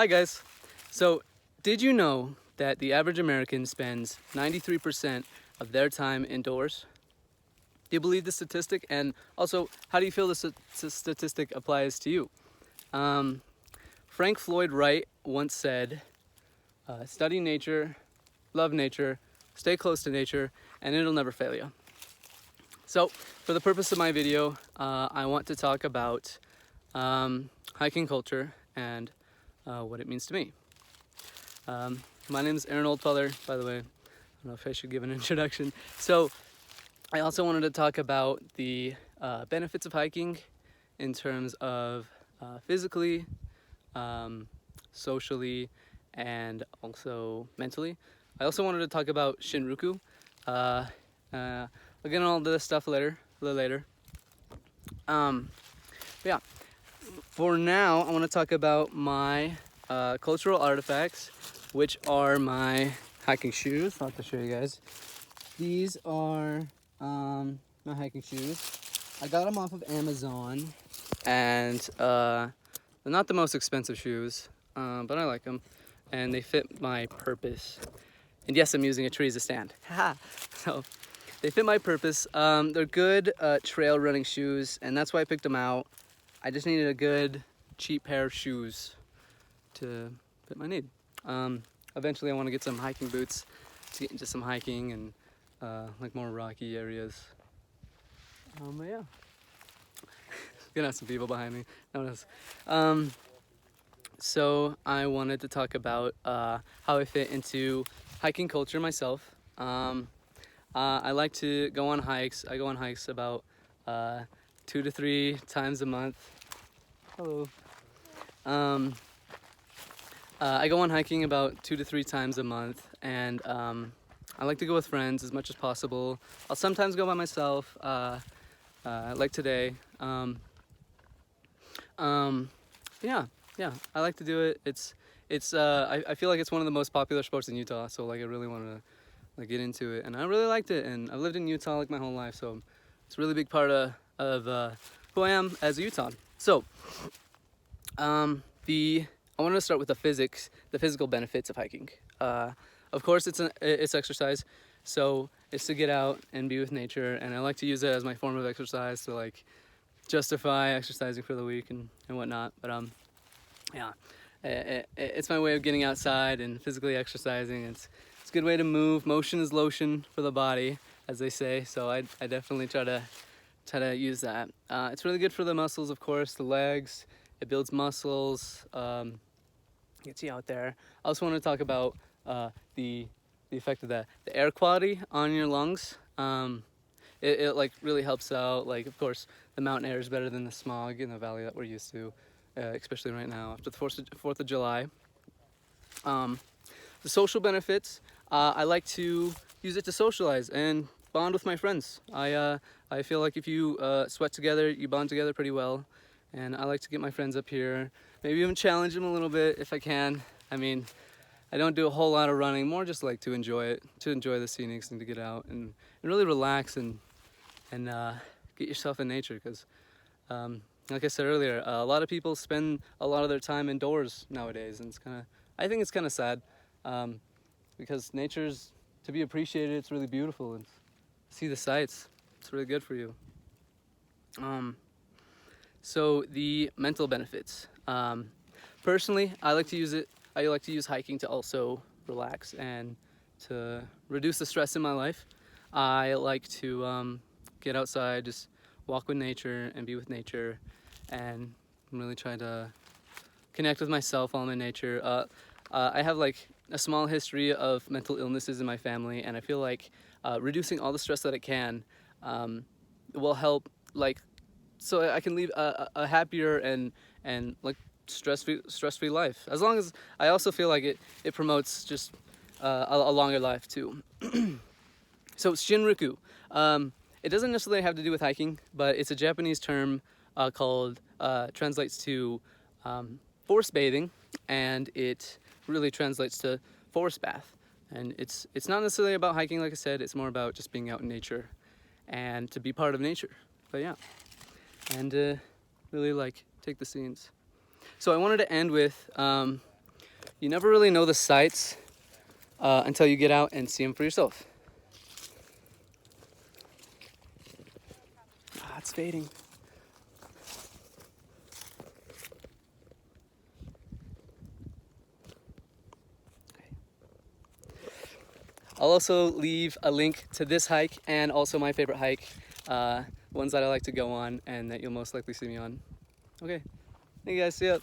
Hi guys. So, did you know that the average American spends 93% of their time indoors? Do you believe the statistic? And also, how do you feel the statistic applies to you? Um, Frank Floyd Wright once said, study nature, love nature, stay close to nature, and it'll never fail you. So, for the purpose of my video, I want to talk about hiking culture and what it means to me. My name is Aaron Oldfeller, by the way. I don't know if I should give an introduction. So, I also wanted to talk about the benefits of hiking in terms of physically, socially, and also mentally. I also wanted to talk about Shinruku. I'll get into all this stuff a little later. Yeah, for now, I want to talk about my cultural artifacts, which are my hiking shoes. I'll have to show you guys. These are my hiking shoes. I got them off of Amazon, and they're not the most expensive shoes, but I like them, and they fit my purpose. And yes, I'm using a tree as a stand. So they fit my purpose. They're good trail running shoes, and that's why I picked them out. I just needed a good, cheap pair of shoes to fit my need. Eventually I want to get some hiking boots to get into some hiking and like more rocky areas. But yeah. Gonna have some people behind me. Notice. So I wanted to talk about how I fit into hiking culture myself. I like to go on hikes. I go on hikes about 2 to 3 times a month. Hello. I go on hiking about 2 to 3 times a month, and I like to go with friends as much as possible. I'll sometimes go by myself, like today. Yeah, I like to do it. I feel like it's one of the most popular sports in Utah, so like I really want to like get into it, and I really liked it. And I've lived in Utah like my whole life, so it's a really big part of who I am as a Utahn. So, I wanted to start with the physical benefits of hiking. Of course, it's exercise, so it's to get out and be with nature, and I like to use it as my form of exercise to like justify exercising for the week and whatnot. But yeah, it's my way of getting outside and physically exercising. It's a good way to move. Motion is lotion for the body, as they say. So I definitely try to use that. It's really good for the muscles, of course, the legs. It builds muscles. Gets you out there. I also want to talk about the effect of the air quality on your lungs. It like really helps out. Like, of course, the mountain air is better than the smog in the valley that we're used to, especially right now after the 4th of July. The social benefits, I like to use it to socialize and bond with my friends. I feel like if you sweat together, you bond together pretty well. And I like to get my friends up here, maybe even challenge them a little bit if I can. I mean, I don't do a whole lot of running, more just like to enjoy it, to enjoy the scenics and to get out and really relax and get yourself in nature. Because, like I said earlier, a lot of people spend a lot of their time indoors nowadays, and I think it's kind of sad, because nature's to be appreciated. It's really beautiful, and see the sights. It's really good for you. So the mental benefits. Personally, I like to use hiking to also relax and to reduce the stress in my life. I like to get outside, just walk with nature and be with nature, and really try to connect with myself while I'm in nature. I have like a small history of mental illnesses in my family, and I feel like reducing all the stress that it can will help, like, so I can lead a happier and like stress-free life. As long as I also feel like it promotes just a longer life too. So Shinruku, it doesn't necessarily have to do with hiking, but it's a Japanese term called translates to forest bathing, and it really translates to forest bath. And it's not necessarily about hiking, like I said. It's more about just being out in nature and to be part of nature. But yeah. And really like take the scenes. So I wanted to end with you never really know the sights until you get out and see them for yourself. Ah, it's fading. I'll also leave a link to this hike and also my favorite hike, ones that I like to go on and that you'll most likely see me on. Okay, thank you guys, see ya.